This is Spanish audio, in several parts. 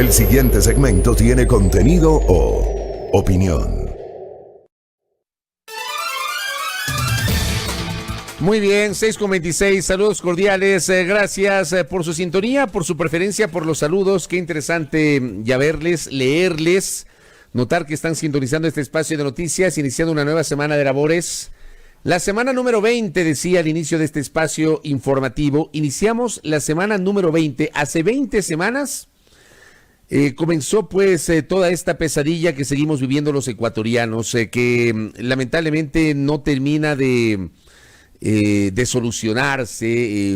El siguiente segmento tiene contenido o opinión. Muy bien, 6:26, saludos cordiales, gracias por su sintonía, por su preferencia, por los saludos, qué interesante ya verles, leerles, notar que están sintonizando este espacio de noticias, iniciando una nueva semana de labores. La semana número 20, decía al inicio de este espacio informativo, iniciamos la semana número 20, hace 20 semanas comenzó pues toda esta pesadilla que seguimos viviendo los ecuatorianos, que lamentablemente no termina de solucionarse.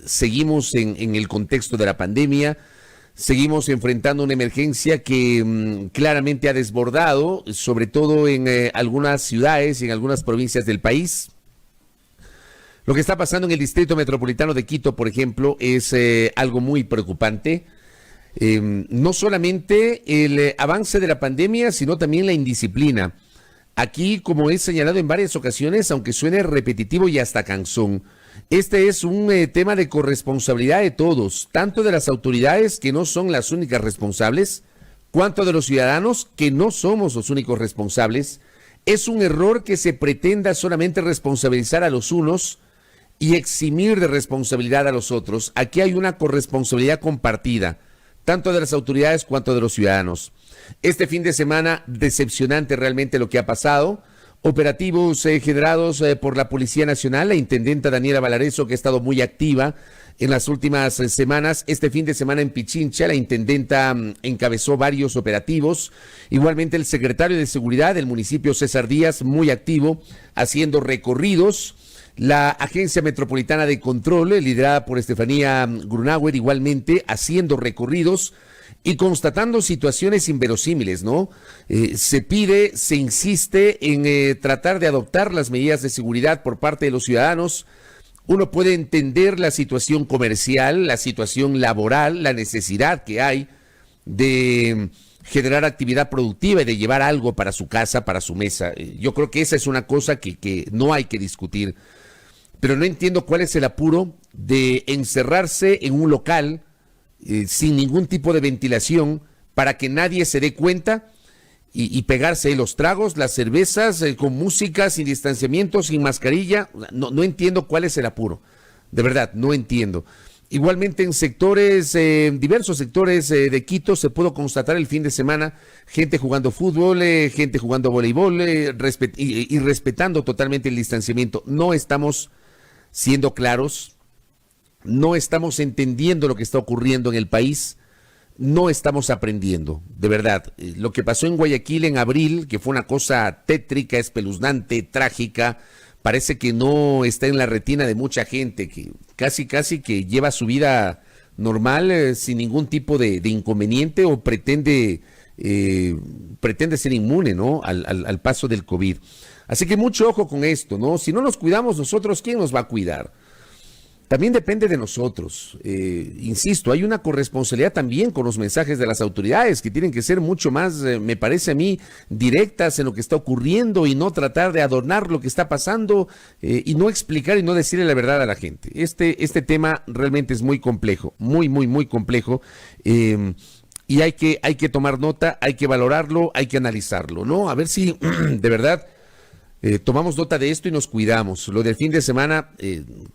Seguimos en el contexto de la pandemia, seguimos enfrentando una emergencia que claramente ha desbordado, sobre todo en algunas ciudades y en algunas provincias del país. Lo que está pasando en el Distrito Metropolitano de Quito, por ejemplo, es algo muy preocupante. No solamente el avance de la pandemia, sino también la indisciplina. Aquí, como he señalado en varias ocasiones, aunque suene repetitivo y hasta cansón, este es un tema de corresponsabilidad de todos, tanto de las autoridades, que no son las únicas responsables, cuanto de los ciudadanos, que no somos los únicos responsables. Es un error que se pretenda solamente responsabilizar a los unos y eximir de responsabilidad a los otros. Aquí hay una corresponsabilidad compartida, tanto de las autoridades cuanto de los ciudadanos. Este fin de semana, decepcionante realmente lo que ha pasado. Operativos generados por la Policía Nacional, la intendenta Daniela Valareso, que ha estado muy activa en las últimas semanas. Este fin de semana en Pichincha, la intendenta encabezó varios operativos. Igualmente el secretario de Seguridad del municipio, César Díaz, muy activo, haciendo recorridos. La Agencia Metropolitana de Control, liderada por Estefanía Grunauer, igualmente haciendo recorridos y constatando situaciones inverosímiles, ¿no? Se insiste en tratar de adoptar las medidas de seguridad por parte de los ciudadanos. Uno puede entender la situación comercial, la situación laboral, la necesidad que hay de generar actividad productiva y de llevar algo para su casa, para su mesa. Yo creo que esa es una cosa que no hay que discutir. Pero no entiendo cuál es el apuro de encerrarse en un local sin ningún tipo de ventilación para que nadie se dé cuenta y pegarse los tragos, las cervezas, con música, sin distanciamiento, sin mascarilla. No entiendo cuál es el apuro. De verdad, no entiendo. Igualmente en sectores, diversos sectores de Quito, se pudo constatar el fin de semana gente jugando fútbol, gente jugando voleibol y respetando totalmente el distanciamiento. No estamos siendo claros, no estamos entendiendo lo que está ocurriendo en el país, no estamos aprendiendo, de verdad. Lo que pasó en Guayaquil en abril, que fue una cosa tétrica, espeluznante, trágica, parece que no está en la retina de mucha gente, que casi que lleva su vida normal, sin ningún tipo de inconveniente, o pretende ser inmune, ¿no?, al paso del COVID. Así que mucho ojo con esto, ¿no? Si no nos cuidamos nosotros, ¿quién nos va a cuidar? También depende de nosotros. Insisto, hay una corresponsabilidad también con los mensajes de las autoridades, que tienen que ser mucho más, me parece a mí, directas en lo que está ocurriendo y no tratar de adornar lo que está pasando y no explicar y no decirle la verdad a la gente. Este tema realmente es muy complejo, muy complejo. Y hay que tomar nota, hay que valorarlo, hay que analizarlo, ¿no? A ver si de verdad tomamos nota de esto y nos cuidamos. Lo del fin de semana,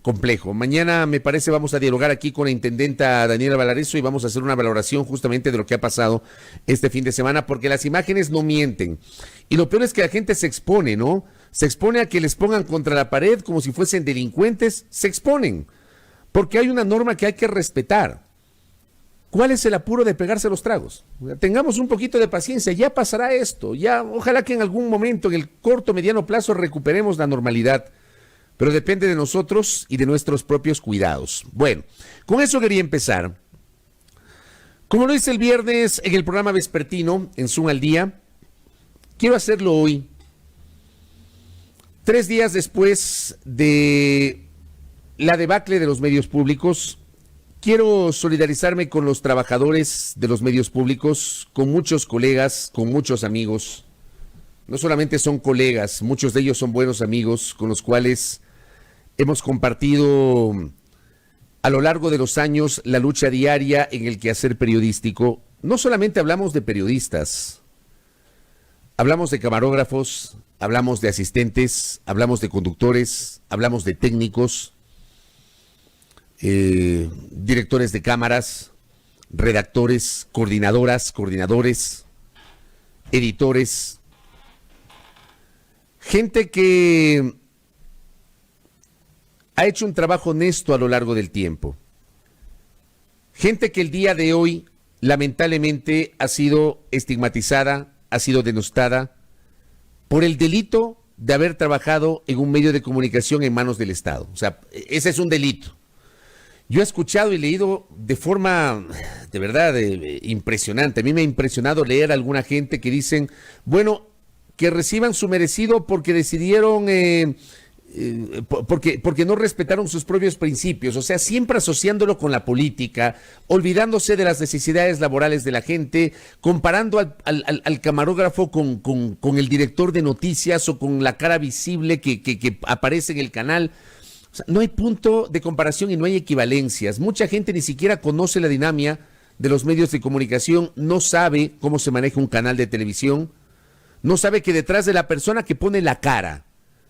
complejo. Mañana, me parece, vamos a dialogar aquí con la intendenta Daniela Valareso y vamos a hacer una valoración justamente de lo que ha pasado este fin de semana, porque las imágenes no mienten. Y lo peor es que la gente se expone, ¿no? Se expone a que les pongan contra la pared como si fuesen delincuentes. Se exponen, porque hay una norma que hay que respetar. ¿Cuál es el apuro de pegarse los tragos? Tengamos un poquito de paciencia, ya pasará esto, ya ojalá que en algún momento, en el corto, mediano plazo, recuperemos la normalidad, pero depende de nosotros y de nuestros propios cuidados. Bueno, con eso quería empezar. Como lo hice el viernes en el programa vespertino, en Zoom al Día, quiero hacerlo hoy, 3 días después de la debacle de los medios públicos. Quiero solidarizarme con los trabajadores de los medios públicos, con muchos colegas, con muchos amigos. No solamente son colegas, muchos de ellos son buenos amigos con los cuales hemos compartido a lo largo de los años la lucha diaria en el quehacer periodístico. no solamente hablamos de periodistas, hablamos de camarógrafos, hablamos de asistentes, hablamos de conductores, hablamos de técnicos, directores de cámaras, redactores, coordinadoras, coordinadores, editores, gente que ha hecho un trabajo honesto a lo largo del tiempo. Gente que el día de hoy, lamentablemente, ha sido estigmatizada, ha sido denostada por el delito de haber trabajado en un medio de comunicación en manos del Estado. O sea, ese es un delito. Yo he escuchado y leído de forma, de verdad, impresionante. A mí me ha impresionado leer a alguna gente que dicen, bueno, que reciban su merecido porque decidieron, porque no respetaron sus propios principios. O sea, siempre asociándolo con la política, olvidándose de las necesidades laborales de la gente, comparando al camarógrafo con el director de noticias o con la cara visible que aparece en el canal. O sea, no hay punto de comparación y no hay equivalencias. Mucha gente ni siquiera conoce la dinámica de los medios de comunicación, no sabe cómo se maneja un canal de televisión, no sabe que detrás de la persona que pone la cara,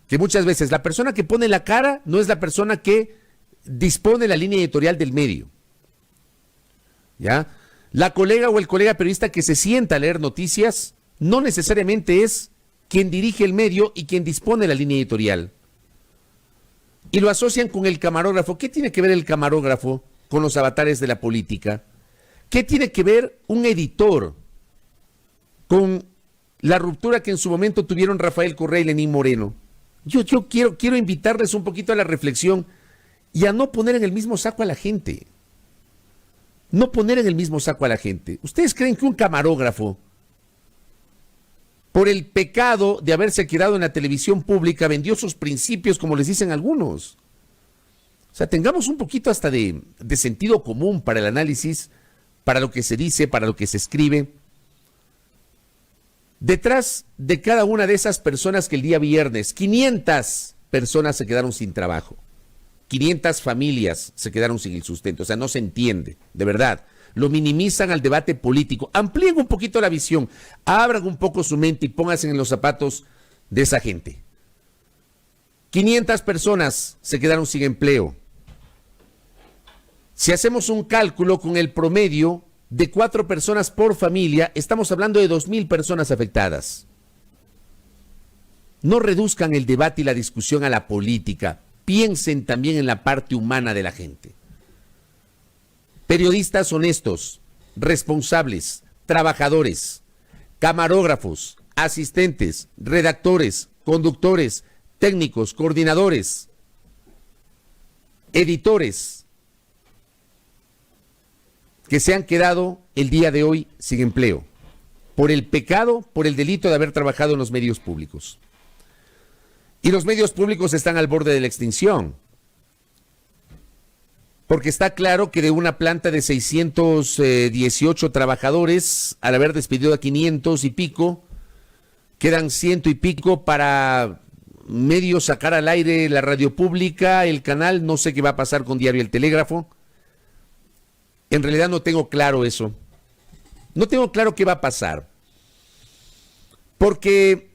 que muchas veces la persona que pone la cara no es la persona que dispone la línea editorial del medio. ¿Ya? La colega o el colega periodista que se sienta a leer noticias no necesariamente es quien dirige el medio y quien dispone la línea editorial. Y lo asocian con el camarógrafo. ¿Qué tiene que ver el camarógrafo con los avatares de la política? ¿Qué tiene que ver un editor con la ruptura que en su momento tuvieron Rafael Correa y Lenín Moreno? Yo quiero invitarles un poquito a la reflexión y a no poner en el mismo saco a la gente. No poner en el mismo saco a la gente. ¿Ustedes creen que un camarógrafo, por el pecado de haberse quedado en la televisión pública, vendió sus principios, como les dicen algunos? O sea, tengamos un poquito hasta de sentido común para el análisis, para lo que se dice, para lo que se escribe. Detrás de cada una de esas personas que el día viernes, 500 personas se quedaron sin trabajo, 500 familias se quedaron sin el sustento. O sea, no se entiende, de verdad. Lo minimizan al debate político. Amplíen un poquito la visión, abran un poco su mente y pónganse en los zapatos de esa gente. 500 personas se quedaron sin empleo. Si hacemos un cálculo con el promedio de 4 personas por familia, estamos hablando de 2,000 personas afectadas. No reduzcan el debate y la discusión a la política. Piensen también en la parte humana de la gente. Periodistas honestos, responsables, trabajadores, camarógrafos, asistentes, redactores, conductores, técnicos, coordinadores, editores, que se han quedado el día de hoy sin empleo por el pecado, por el delito de haber trabajado en los medios públicos. Y los medios públicos están al borde de la extinción, porque está claro que de una planta de 618 trabajadores, al haber despedido a 500 y pico, quedan 100 y pico para medio sacar al aire la radio pública, el canal. No sé qué va a pasar con Diario El Telégrafo. En realidad no tengo claro eso. No tengo claro qué va a pasar. Porque,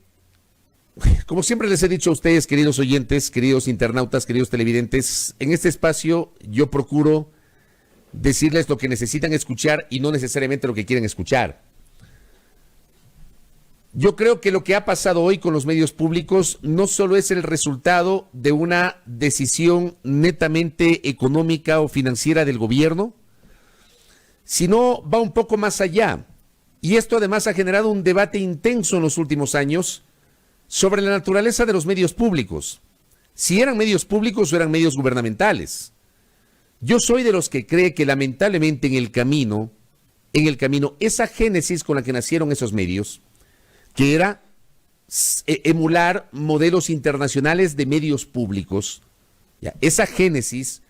como siempre les he dicho a ustedes, queridos oyentes, queridos internautas, queridos televidentes, en este espacio yo procuro decirles lo que necesitan escuchar y no necesariamente lo que quieren escuchar. Yo creo que lo que ha pasado hoy con los medios públicos no solo es el resultado de una decisión netamente económica o financiera del gobierno, sino va un poco más allá. Y esto además ha generado un debate intenso en los últimos años sobre la naturaleza de los medios públicos. Si eran medios públicos o eran medios gubernamentales. Yo soy de los que cree que lamentablemente en el camino, esa génesis con la que nacieron esos medios, que era emular modelos internacionales de medios públicos, ¿ya? Esa génesis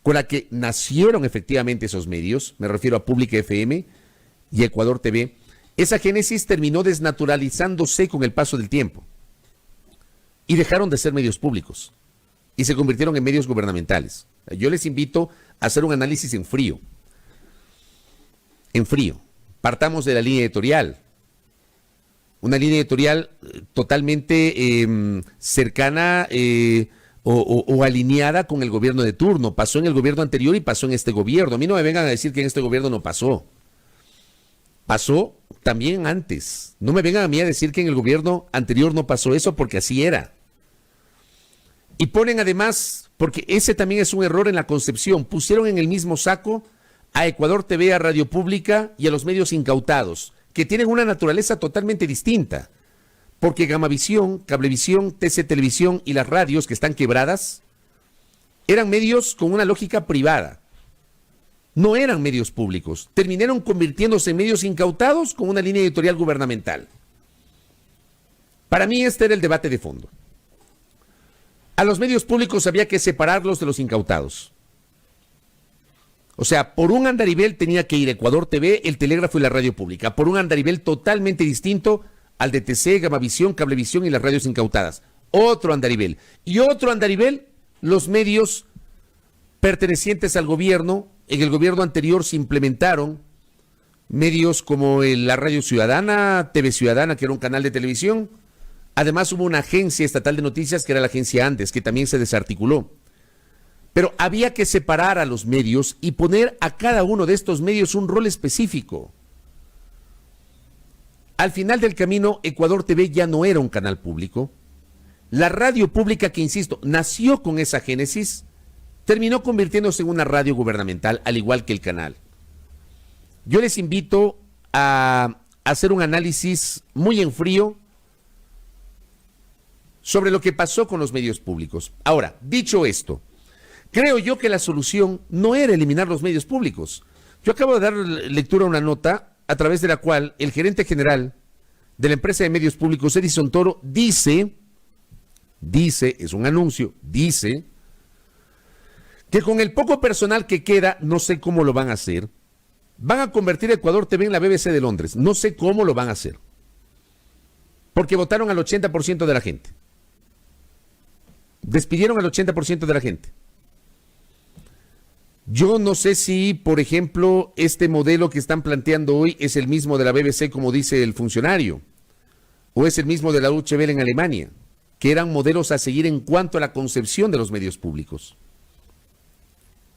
con la que nacieron efectivamente esos medios, me refiero a Pública FM y Ecuador TV, esa génesis terminó desnaturalizándose con el paso del tiempo y dejaron de ser medios públicos y se convirtieron en medios gubernamentales. Yo les invito a hacer un análisis en frío, Partamos de la línea editorial. Una línea editorial totalmente cercana o alineada con el gobierno de turno. Pasó en el gobierno anterior y pasó en este gobierno. A mí no me vengan a decir que en este gobierno no pasó. Pasó también antes. No me vengan a mí a decir que en el gobierno anterior no pasó eso, porque así era. Y ponen además, porque ese también es un error en la concepción, pusieron en el mismo saco a Ecuador TV, a Radio Pública y a los medios incautados, que tienen una naturaleza totalmente distinta. Porque Gamavisión, Cablevisión, TC Televisión y las radios que están quebradas eran medios con una lógica privada. No eran medios públicos. Terminaron convirtiéndose en medios incautados con una línea editorial gubernamental. Para mí este era el debate de fondo. A los medios públicos había que separarlos de los incautados. O sea, por un andarivel tenía que ir Ecuador TV, el Telégrafo y la Radio Pública. Por un andarivel totalmente distinto al de TC, Gamavisión, Cablevisión y las radios incautadas. Otro andarivel. Y otro andarivel, los medios pertenecientes al gobierno. En el gobierno anterior se implementaron medios como la Radio Ciudadana, TV Ciudadana, que era un canal de televisión. Además hubo una agencia estatal de noticias, que era la agencia Andes, que también se desarticuló. Pero había que separar a los medios y poner a cada uno de estos medios un rol específico. Al final del camino, Ecuador TV ya no era un canal público. La radio pública, que insisto, nació con esa génesis, terminó convirtiéndose en una radio gubernamental, al igual que el canal. Yo les invito a hacer un análisis muy en frío sobre lo que pasó con los medios públicos. Ahora, dicho esto, creo yo que la solución no era eliminar los medios públicos. Yo acabo de dar lectura a una nota a través de la cual el gerente general de la empresa de medios públicos, Edison Toro, dice, es un anuncio, dice que con el poco personal que queda, no sé cómo lo van a hacer, van a convertir a Ecuador TV en la BBC de Londres. No sé cómo lo van a hacer. Porque votaron al 80% de la gente. Despidieron al 80% de la gente. Yo no sé si, por ejemplo, este modelo que están planteando hoy es el mismo de la BBC, como dice el funcionario, o es el mismo de la Deutsche Welle en Alemania, que eran modelos a seguir en cuanto a la concepción de los medios públicos.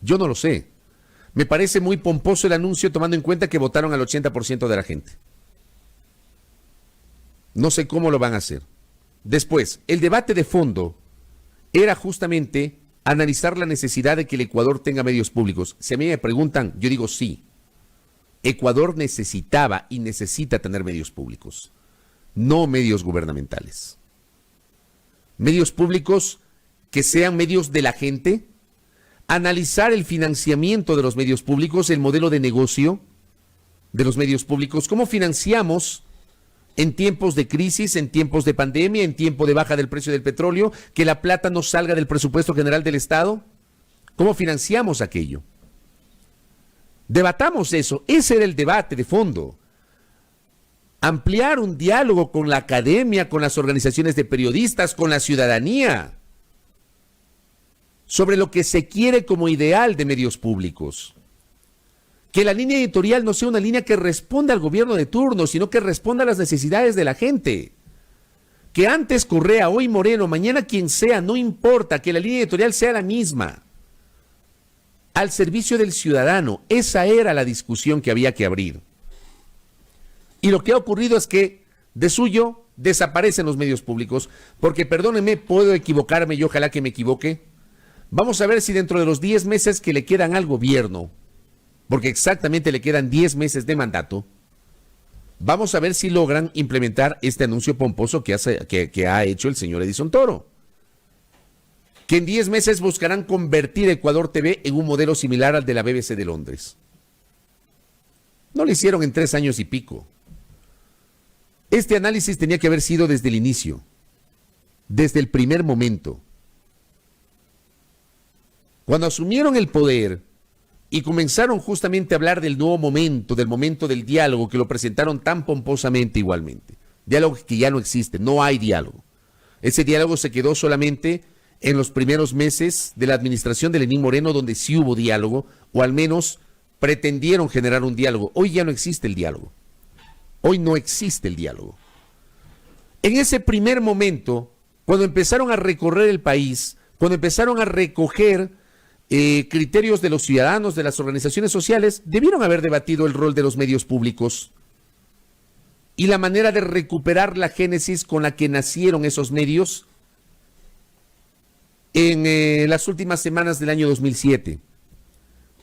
Yo no lo sé. Me parece muy pomposo el anuncio, tomando en cuenta que votaron al 80% de la gente. No sé cómo lo van a hacer. Después, el debate de fondo era justamente analizar la necesidad de que el Ecuador tenga medios públicos. Si a mí me preguntan, yo digo sí. Ecuador necesitaba y necesita tener medios públicos, no medios gubernamentales. Medios públicos que sean medios de la gente, analizar el financiamiento de los medios públicos, el modelo de negocio de los medios públicos, cómo financiamos en tiempos de crisis, en tiempos de pandemia, en tiempo de baja del precio del petróleo, que la plata no salga del presupuesto general del Estado. ¿Cómo financiamos aquello? Debatamos eso. Ese era el debate de fondo. Ampliar un diálogo con la academia, con las organizaciones de periodistas, con la ciudadanía, sobre lo que se quiere como ideal de medios públicos. Que la línea editorial no sea una línea que responda al gobierno de turno, sino que responda a las necesidades de la gente. Que antes Correa, hoy Moreno, mañana quien sea, no importa, que la línea editorial sea la misma. Al servicio del ciudadano. Esa era la discusión que había que abrir. Y lo que ha ocurrido es que, de suyo, desaparecen los medios públicos, porque, perdónenme, puedo equivocarme y ojalá que me equivoque. Vamos a ver si dentro de los 10 meses que le quedan al gobierno, porque exactamente le quedan 10 meses de mandato, vamos a ver si logran implementar este anuncio pomposo que ha hecho el señor Edison Toro. Que en 10 meses buscarán convertir Ecuador TV en un modelo similar al de la BBC de Londres. No lo hicieron en 3 años y pico. Este análisis tenía que haber sido desde el inicio, desde el primer momento. Cuando asumieron el poder y comenzaron justamente a hablar del nuevo momento, del momento del diálogo, que lo presentaron tan pomposamente igualmente. Diálogo que ya no existe, no hay diálogo. Ese diálogo se quedó solamente en los primeros meses de la administración de Lenín Moreno, donde sí hubo diálogo, o al menos pretendieron generar un diálogo. Hoy ya no existe el diálogo. Hoy no existe el diálogo. En ese primer momento, cuando empezaron a recorrer el país, cuando empezaron a recoger criterios de los ciudadanos, de las organizaciones sociales, debieron haber debatido el rol de los medios públicos y la manera de recuperar la génesis con la que nacieron esos medios en las últimas semanas del año 2007.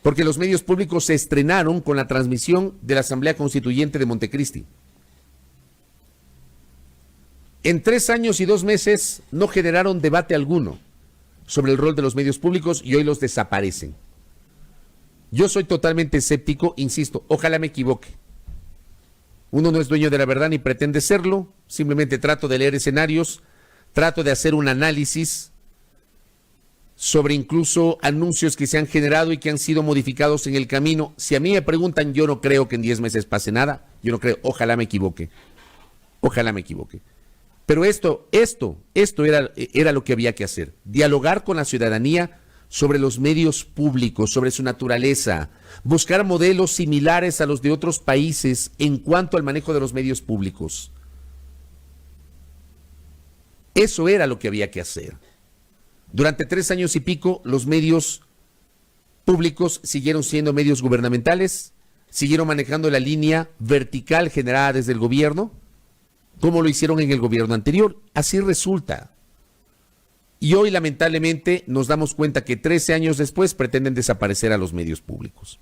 Porque los medios públicos se estrenaron con la transmisión de la Asamblea Constituyente de Montecristi. En 3 años y 2 meses no generaron debate alguno sobre el rol de los medios públicos y hoy los desaparecen. Yo soy totalmente escéptico, insisto, ojalá me equivoque. Uno no es dueño de la verdad ni pretende serlo, simplemente trato de leer escenarios, trato de hacer un análisis sobre incluso anuncios que se han generado y que han sido modificados en el camino. Si a mí me preguntan, yo no creo que en 10 meses pase nada, yo no creo, ojalá me equivoque, ojalá me equivoque. Pero esto era lo que había que hacer, dialogar con la ciudadanía sobre los medios públicos, sobre su naturaleza, buscar modelos similares a los de otros países en cuanto al manejo de los medios públicos. Eso era lo que había que hacer. Durante 3 años y pico, los medios públicos siguieron siendo medios gubernamentales, siguieron manejando la línea vertical generada desde el gobierno, como lo hicieron en el gobierno anterior. Así resulta. Y hoy, lamentablemente, nos damos cuenta que 13 años después pretenden desaparecer a los medios públicos.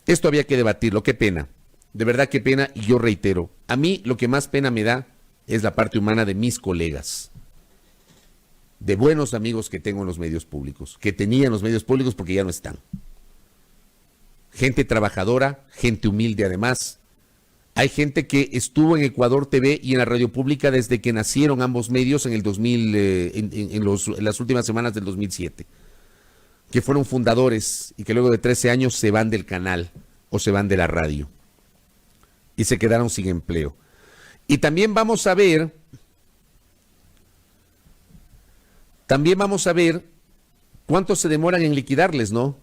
Esto había que debatirlo. Qué pena. De verdad, qué pena. Y yo reitero, a mí lo que más pena me da es la parte humana de mis colegas, de buenos amigos que tengo en los medios públicos, que tenía en los medios públicos porque ya no están. Gente trabajadora, gente humilde además. Hay gente que estuvo en Ecuador TV y en la radio pública desde que nacieron ambos medios en el 2000, en las últimas semanas del 2007, que fueron fundadores y que luego de 13 años se van del canal o se van de la radio y se quedaron sin empleo. Y también vamos a ver cuánto se demoran en liquidarles, ¿no?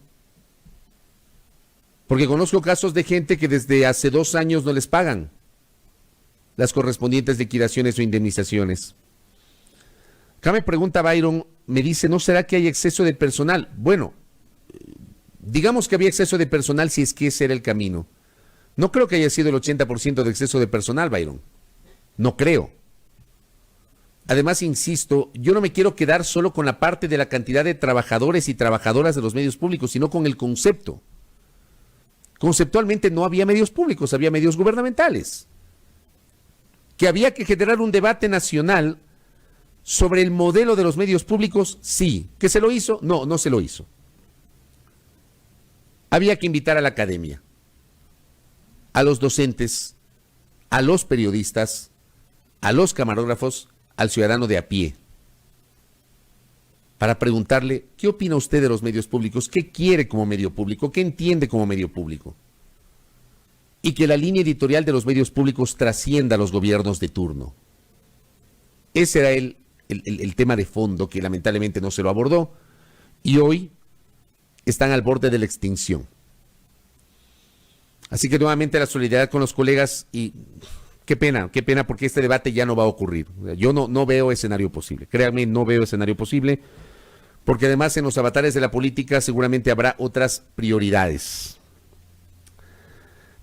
Porque conozco casos de gente que desde hace 2 años no les pagan las correspondientes liquidaciones o indemnizaciones. Acá me pregunta Byron, me dice, ¿no será que hay exceso de personal? Bueno, digamos que había exceso de personal si es que ese era el camino. No creo que haya sido el 80% de exceso de personal, Byron. No creo. Además, insisto, yo no me quiero quedar solo con la parte de la cantidad de trabajadores y trabajadoras de los medios públicos, sino con el concepto. Conceptualmente no había medios públicos, había medios gubernamentales. Que había que generar un debate nacional sobre el modelo de los medios públicos, sí. ¿Que se lo hizo? No, no se lo hizo. Había que invitar a la academia, a los docentes, a los periodistas, a los camarógrafos, al ciudadano de a pie, para preguntarle, ¿qué opina usted de los medios públicos? ¿Qué quiere como medio público? ¿Qué entiende como medio público? Y que la línea editorial de los medios públicos trascienda a los gobiernos de turno. Ese era el tema de fondo que lamentablemente no se lo abordó y hoy están al borde de la extinción. Así que nuevamente la solidaridad con los colegas y qué pena porque este debate ya no va a ocurrir. Yo no veo escenario posible, créanme, no veo escenario posible, porque además en los avatares de la política seguramente habrá otras prioridades.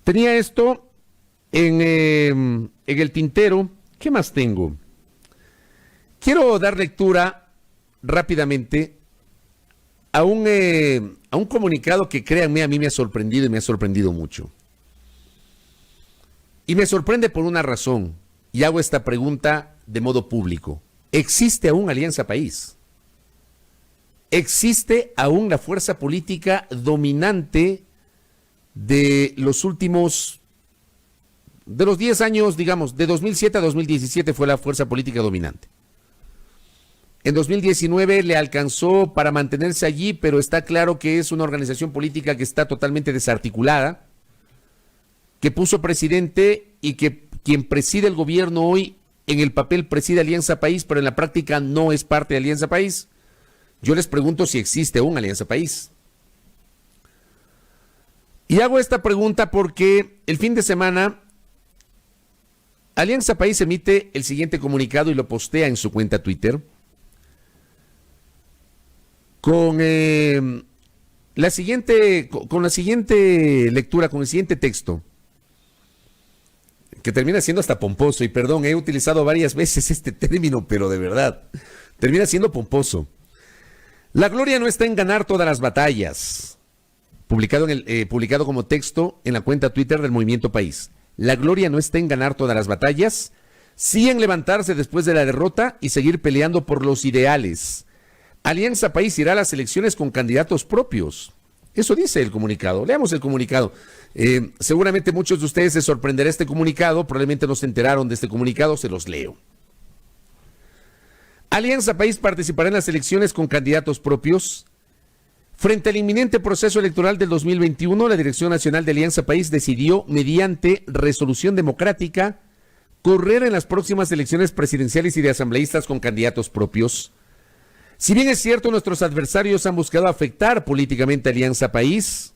Tenía esto en el tintero. ¿Qué más tengo? Quiero dar lectura rápidamente a un comunicado que, créanme, a mí me ha sorprendido y me ha sorprendido mucho. Y me sorprende por una razón, y hago esta pregunta de modo público. ¿Existe aún Alianza País? ¿Existe aún la fuerza política dominante de los 10 años, digamos, de 2007 a 2017 fue la fuerza política dominante? En 2019 le alcanzó para mantenerse allí, pero está claro que es una organización política que está totalmente desarticulada, que puso presidente y que quien preside el gobierno hoy en el papel preside Alianza País, pero en la práctica no es parte de Alianza País. Yo les pregunto si existe aún Alianza País. Y hago esta pregunta porque el fin de semana Alianza País emite el siguiente comunicado y lo postea en su cuenta Twitter con la siguiente lectura, con el siguiente texto, que termina siendo hasta pomposo, y perdón, he utilizado varias veces este término, pero de verdad, termina siendo pomposo. La gloria no está en ganar todas las batallas, publicado como texto en la cuenta Twitter del Movimiento País. La gloria no está en ganar todas las batallas, sí en levantarse después de la derrota y seguir peleando por los ideales. Alianza País irá a las elecciones con candidatos propios. Eso dice el comunicado. Leamos el comunicado. Seguramente muchos de ustedes se sorprenderá este comunicado, probablemente no se enteraron de este comunicado, se los leo. Alianza País participará en las elecciones con candidatos propios. Frente al inminente proceso electoral del 2021, la Dirección Nacional de Alianza País decidió, mediante resolución democrática, correr en las próximas elecciones presidenciales y de asambleístas con candidatos propios. Si bien es cierto, nuestros adversarios han buscado afectar políticamente a Alianza País,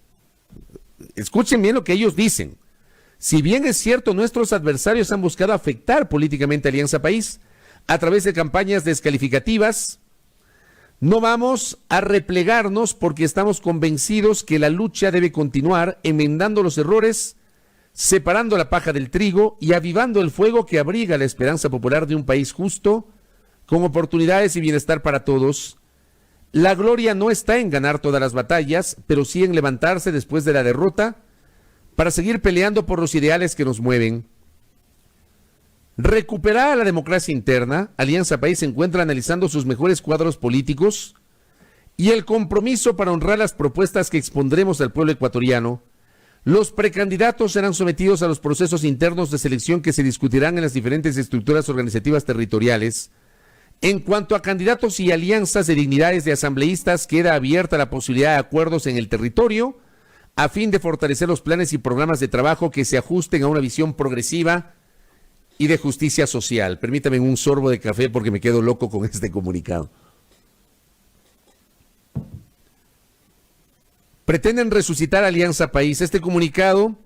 escuchen bien lo que ellos dicen. Si bien es cierto, nuestros adversarios han buscado afectar políticamente a Alianza País a través de campañas descalificativas, no vamos a replegarnos porque estamos convencidos que la lucha debe continuar enmendando los errores, separando la paja del trigo y avivando el fuego que abriga la esperanza popular de un país justo, con oportunidades y bienestar para todos. La gloria no está en ganar todas las batallas, pero sí en levantarse después de la derrota para seguir peleando por los ideales que nos mueven. Recuperar la democracia interna, Alianza País se encuentra analizando sus mejores cuadros políticos y el compromiso para honrar las propuestas que expondremos al pueblo ecuatoriano. Los precandidatos serán sometidos a los procesos internos de selección que se discutirán en las diferentes estructuras organizativas territoriales. En cuanto a candidatos y alianzas de dignidades de asambleístas, queda abierta la posibilidad de acuerdos en el territorio a fin de fortalecer los planes y programas de trabajo que se ajusten a una visión progresiva y de justicia social. Permítame un sorbo de café porque me quedo loco con este comunicado. Pretenden resucitar Alianza País. Este comunicado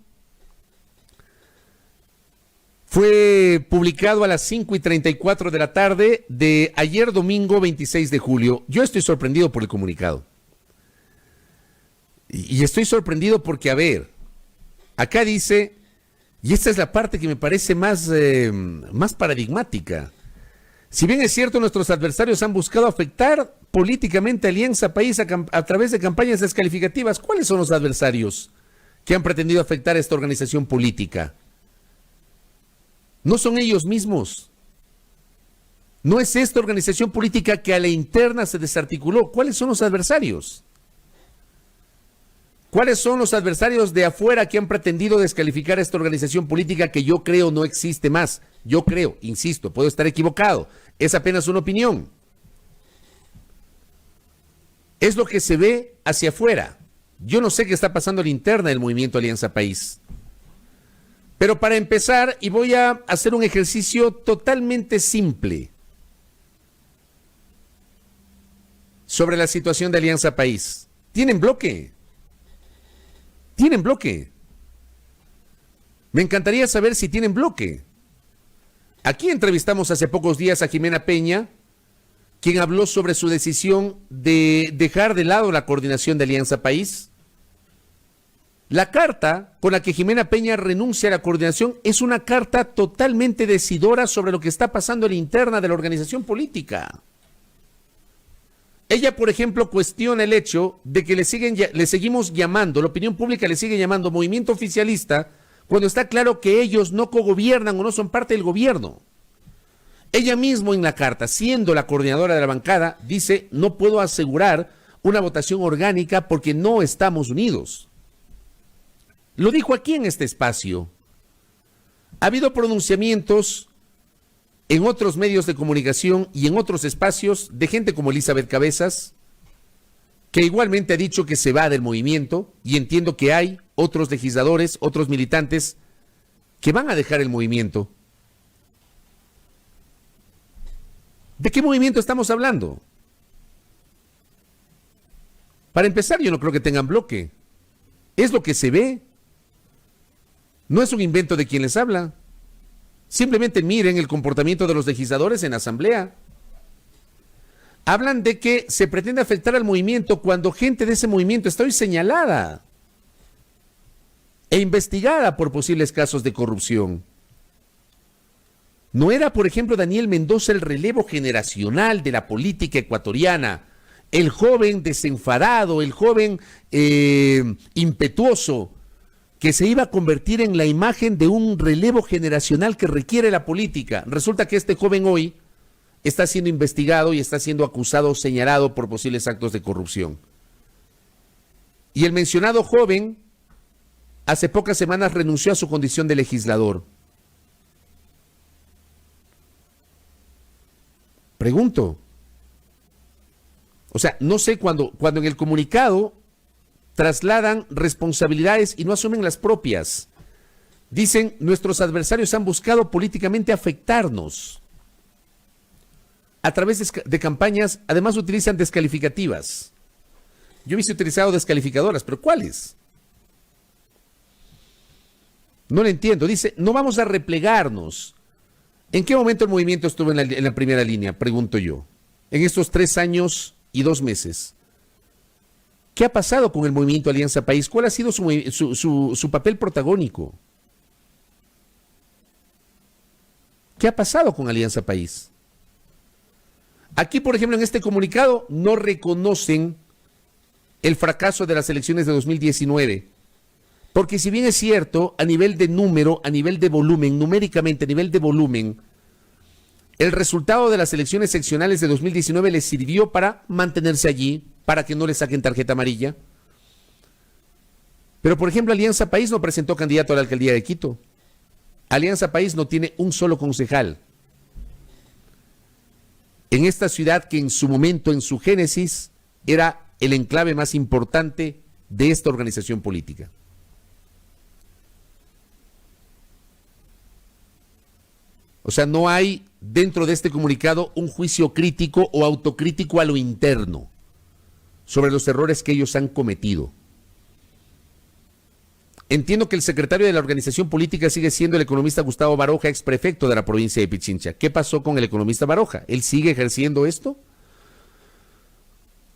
fue publicado a las 5:34 de la tarde de ayer domingo 26 de julio. Yo estoy sorprendido por el comunicado. Y estoy sorprendido porque, a ver, acá dice, y esta es la parte que me parece más paradigmática. Si bien es cierto, nuestros adversarios han buscado afectar políticamente a Alianza País a través de campañas descalificativas. ¿Cuáles son los adversarios que han pretendido afectar a esta organización política? No son ellos mismos. No es esta organización política que a la interna se desarticuló. ¿Cuáles son los adversarios? ¿Cuáles son los adversarios de afuera que han pretendido descalificar a esta organización política que yo creo no existe más? Yo creo, insisto, puedo estar equivocado. Es apenas una opinión. Es lo que se ve hacia afuera. Yo no sé qué está pasando a la interna del movimiento Alianza País. Pero para empezar, y voy a hacer un ejercicio totalmente simple sobre la situación de Alianza País. ¿Tienen bloque? ¿Tienen bloque? Me encantaría saber si tienen bloque. Aquí entrevistamos hace pocos días a Jimena Peña, quien habló sobre su decisión de dejar de lado la coordinación de Alianza País. La carta con la que Jimena Peña renuncia a la coordinación es una carta totalmente decidora sobre lo que está pasando en la interna de la organización política. Ella, por ejemplo, cuestiona el hecho de que le seguimos llamando, la opinión pública le sigue llamando movimiento oficialista, cuando está claro que ellos no cogobiernan o no son parte del gobierno. Ella misma en la carta, siendo la coordinadora de la bancada, dice, no puedo asegurar una votación orgánica porque no estamos unidos. Lo dijo aquí en este espacio. Ha habido pronunciamientos en otros medios de comunicación y en otros espacios de gente como Elizabeth Cabezas, que igualmente ha dicho que se va del movimiento, y entiendo que hay otros legisladores, otros militantes que van a dejar el movimiento. ¿De qué movimiento estamos hablando? Para empezar, yo no creo que tengan bloque. Es lo que se ve. No es un invento de quien les habla. Simplemente miren el comportamiento de los legisladores en la asamblea. Hablan de que se pretende afectar al movimiento cuando gente de ese movimiento está hoy señalada e investigada por posibles casos de corrupción. ¿No era, por ejemplo, Daniel Mendoza el relevo generacional de la política ecuatoriana? El joven desenfadado, el joven impetuoso, que se iba a convertir en la imagen de un relevo generacional que requiere la política. Resulta que este joven hoy está siendo investigado y está siendo acusado o señalado por posibles actos de corrupción. Y el mencionado joven hace pocas semanas renunció a su condición de legislador. Pregunto. O sea, no sé, cuando en el comunicado trasladan responsabilidades y no asumen las propias. Dicen, nuestros adversarios han buscado políticamente afectarnos. A través de campañas, además utilizan descalificativas. Yo he visto utilizado descalificadoras, pero ¿cuáles? No lo entiendo. Dice, no vamos a replegarnos. ¿En qué momento el movimiento estuvo en la primera línea? Pregunto yo. En estos 3 años y 2 meses. ¿Qué ha pasado con el movimiento Alianza País? ¿Cuál ha sido su papel protagónico? ¿Qué ha pasado con Alianza País? Aquí, por ejemplo, en este comunicado no reconocen el fracaso de las elecciones de 2019. Porque si bien es cierto, a nivel de número, a nivel de volumen, numéricamente, a nivel de volumen, el resultado de las elecciones seccionales de 2019 les sirvió para mantenerse allí, para que no le saquen tarjeta amarilla. Pero, por ejemplo, Alianza País no presentó candidato a la alcaldía de Quito. Alianza País no tiene un solo concejal. En esta ciudad que en su momento, en su génesis, era el enclave más importante de esta organización política. O sea, no hay dentro de este comunicado un juicio crítico o autocrítico a lo interno sobre los errores que ellos han cometido. Entiendo que el secretario de la organización política sigue siendo el economista Gustavo Baroja, exprefecto de la provincia de Pichincha. ¿Qué pasó con el economista Baroja? ¿Él sigue ejerciendo esto?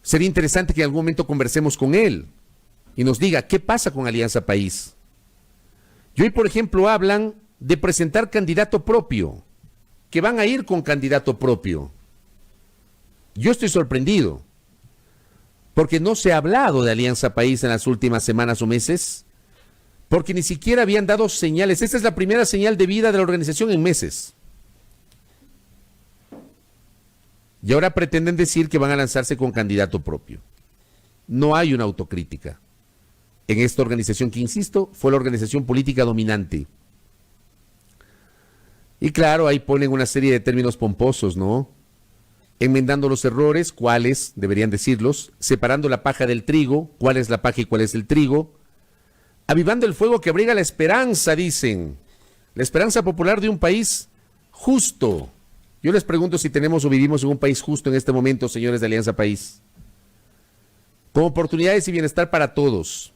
Sería interesante que en algún momento conversemos con él y nos diga qué pasa con Alianza País. Y hoy, por ejemplo, hablan de presentar candidato propio, que van a ir con candidato propio. Yo estoy sorprendido, porque no se ha hablado de Alianza País en las últimas semanas o meses, porque ni siquiera habían dado señales. Esta es la primera señal de vida de la organización en meses. Y ahora pretenden decir que van a lanzarse con candidato propio. No hay una autocrítica en esta organización que, insisto, fue la organización política dominante. Y claro, ahí ponen una serie de términos pomposos, ¿no? Enmendando los errores, cuáles, deberían decirlos, separando la paja del trigo, cuál es la paja y cuál es el trigo, avivando el fuego que abriga la esperanza, dicen, la esperanza popular de un país justo. Yo les pregunto si tenemos o vivimos en un país justo en este momento, señores de Alianza País, con oportunidades y bienestar para todos.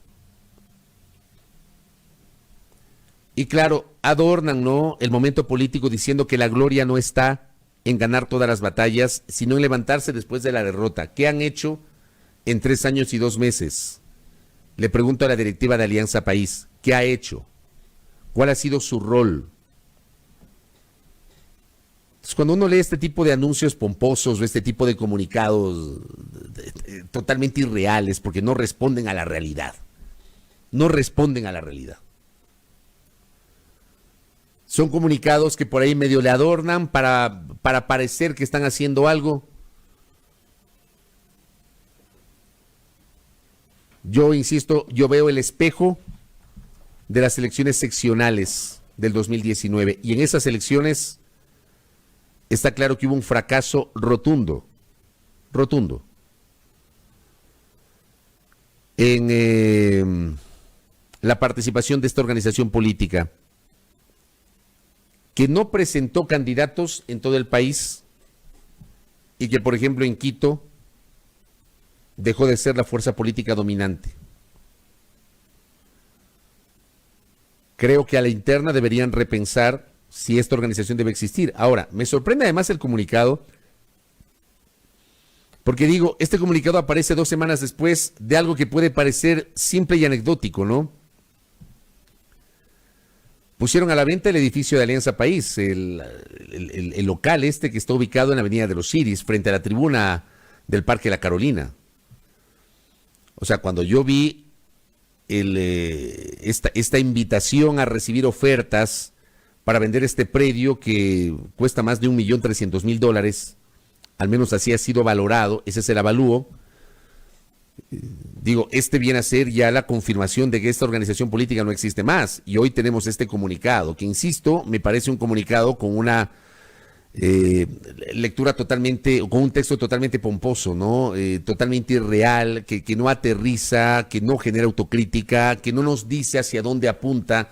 Y claro, adornan, ¿no?, el momento político diciendo que la gloria no está en ganar todas las batallas, sino en levantarse después de la derrota. ¿Qué han hecho en 3 años y 2 meses? Le pregunto a la directiva de Alianza País, ¿qué ha hecho? ¿Cuál ha sido su rol? Entonces, cuando uno lee este tipo de anuncios pomposos o este tipo de comunicados totalmente irreales, porque no responden a la realidad, no responden a la realidad. Son comunicados que por ahí medio le adornan para parecer que están haciendo algo. Yo insisto, yo veo el espejo de las elecciones seccionales del 2019 y en esas elecciones está claro que hubo un fracaso rotundo, rotundo, en la participación de esta organización política, que no presentó candidatos en todo el país y que, por ejemplo, en Quito dejó de ser la fuerza política dominante. creo que a la interna deberían repensar si esta organización debe existir. Ahora, me sorprende además el comunicado, porque digo, este comunicado aparece 2 semanas después de algo que puede parecer simple y anecdótico, ¿no? Pusieron a la venta el edificio de Alianza País, el local este que está ubicado en la Avenida de los Siris, frente a la tribuna del Parque La Carolina. O sea, cuando yo vi esta invitación a recibir ofertas para vender este predio que cuesta más de $1.300.000, al menos así ha sido valorado, ese es el avalúo. Digo, viene a ser ya la confirmación de que esta organización política no existe más. Y hoy tenemos este comunicado, que insisto, me parece un comunicado con una lectura totalmente, con un texto totalmente pomposo, ¿no? Totalmente irreal, que no aterriza, que no genera autocrítica, que no nos dice hacia dónde apunta,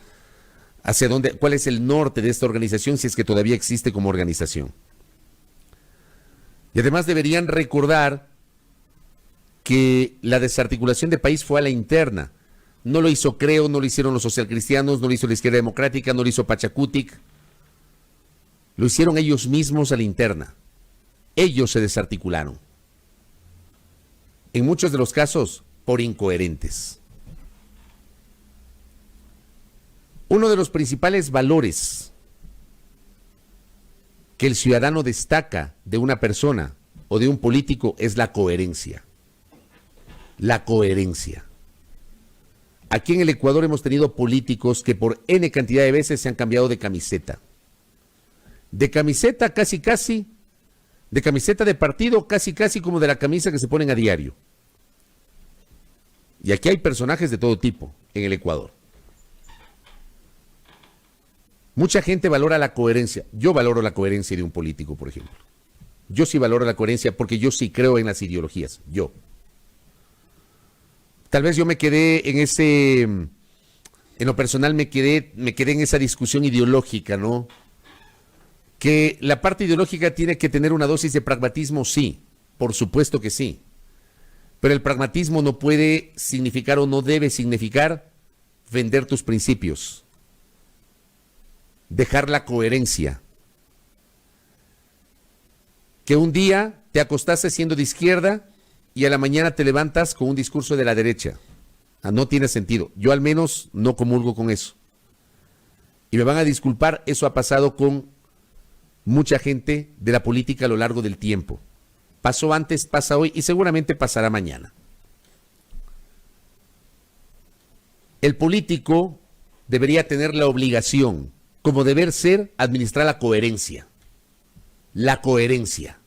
cuál es el norte de esta organización, si es que todavía existe como organización. Y además deberían recordar que la desarticulación de país fue a la interna. No lo hizo Creo, no lo hicieron los socialcristianos, no lo hizo la Izquierda Democrática, no lo hizo Pachacutic. Lo hicieron ellos mismos a la interna. Ellos se desarticularon. En muchos de los casos, por incoherentes. Uno de los principales valores que el ciudadano destaca de una persona o de un político es la coherencia. La coherencia. Aquí en el Ecuador hemos tenido políticos que por N cantidad de veces se han cambiado de camiseta. De camiseta casi, de camiseta de partido casi como de la camisa que se ponen a diario. Y aquí hay personajes de todo tipo en el Ecuador. Mucha gente valora la coherencia. Yo valoro la coherencia de un político, por ejemplo. Yo sí valoro la coherencia porque yo sí creo en las ideologías. Yo. Tal vez yo me quedé en lo personal me quedé en esa discusión ideológica, ¿no? Que la parte ideológica tiene que tener una dosis de pragmatismo, sí, por supuesto que sí. Pero el pragmatismo no puede significar o no debe significar vender tus principios. Dejar la coherencia. Que un día te acostaste siendo de izquierda y a la mañana te levantas con un discurso de la derecha. No tiene sentido. Yo al menos no comulgo con eso. Y me van a disculpar, eso ha pasado con mucha gente de la política a lo largo del tiempo. Pasó antes, pasa hoy y seguramente pasará mañana. El político debería tener la obligación, como deber ser, administrar la coherencia. La coherencia.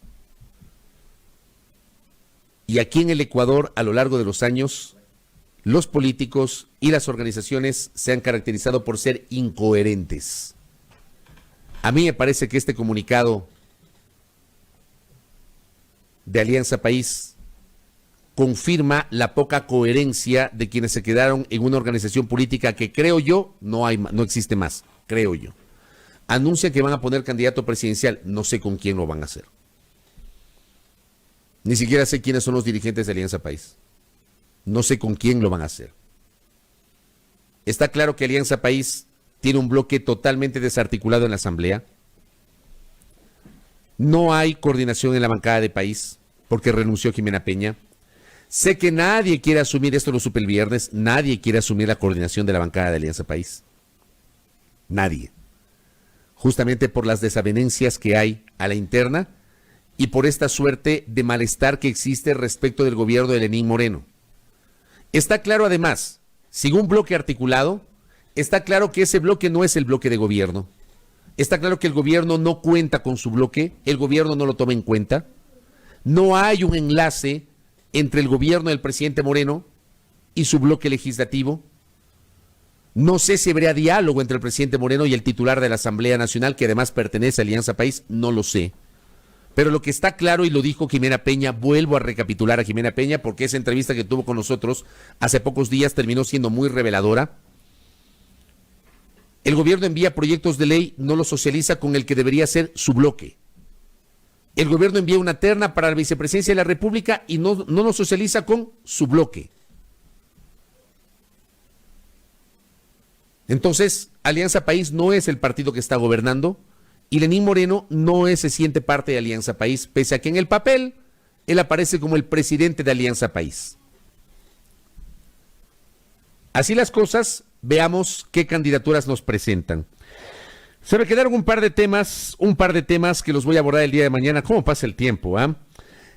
Y aquí en el Ecuador, a lo largo de los años, los políticos y las organizaciones se han caracterizado por ser incoherentes. A mí me parece que este comunicado de Alianza País confirma la poca coherencia de quienes se quedaron en una organización política que creo yo no existe más, creo yo. Anuncian que van a poner candidato presidencial, no sé con quién lo van a hacer. Ni siquiera sé quiénes son los dirigentes de Alianza País. No sé con quién lo van a hacer. Está claro que Alianza País tiene un bloque totalmente desarticulado en la Asamblea. No hay coordinación en la bancada de País porque renunció Jimena Peña. Sé que nadie quiere asumir, esto lo supe el viernes, nadie quiere asumir la coordinación de la bancada de Alianza País. Nadie. Justamente por las desavenencias que hay a la interna y por esta suerte de malestar que existe respecto del gobierno de Lenín Moreno. Está claro además, sin un bloque articulado, está claro que ese bloque no es el bloque de gobierno. Está claro que el gobierno no cuenta con su bloque, el gobierno no lo toma en cuenta. No hay un enlace entre el gobierno del presidente Moreno y su bloque legislativo. No sé si habría diálogo entre el presidente Moreno y el titular de la Asamblea Nacional, que además pertenece a Alianza País, no lo sé. Pero lo que está claro, y lo dijo Jimena Peña, vuelvo a recapitular a Jimena Peña, porque esa entrevista que tuvo con nosotros hace pocos días terminó siendo muy reveladora. El gobierno envía proyectos de ley, no los socializa con el que debería ser su bloque. El gobierno envía una terna para la vicepresidencia de la República y no lo socializa con su bloque. Entonces, Alianza País no es el partido que está gobernando y Lenín Moreno se siente parte de Alianza País, pese a que en el papel él aparece como el presidente de Alianza País. Así las cosas, veamos qué candidaturas nos presentan. Se me quedaron un par de temas que los voy a abordar el día de mañana. ¿Cómo pasa el tiempo?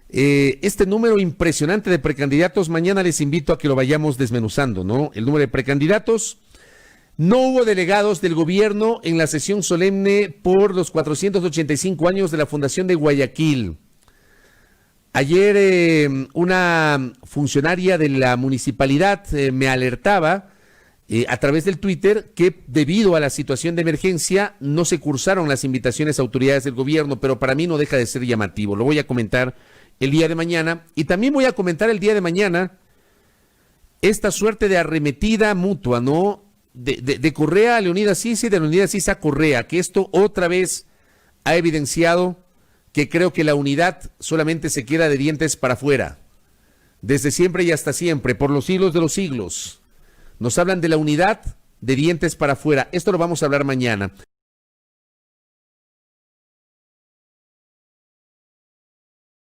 Este número impresionante de precandidatos, mañana les invito a que lo vayamos desmenuzando, ¿no? El número de precandidatos. No hubo delegados del gobierno en la sesión solemne por los 485 años de la Fundación de Guayaquil. Ayer una funcionaria de la municipalidad me alertaba a través del Twitter que debido a la situación de emergencia no se cursaron las invitaciones a autoridades del gobierno, pero para mí no deja de ser llamativo. Lo voy a comentar el día de mañana y también voy a comentar el día de mañana esta suerte de arremetida mutua, ¿no? De Correa a Leonidas Sisa y de Leonidas Sisa a Correa, que esto otra vez ha evidenciado que creo que la unidad solamente se queda de dientes para afuera, desde siempre y hasta siempre, por los siglos de los siglos. Nos hablan de la unidad de dientes para afuera. Esto lo vamos a hablar mañana.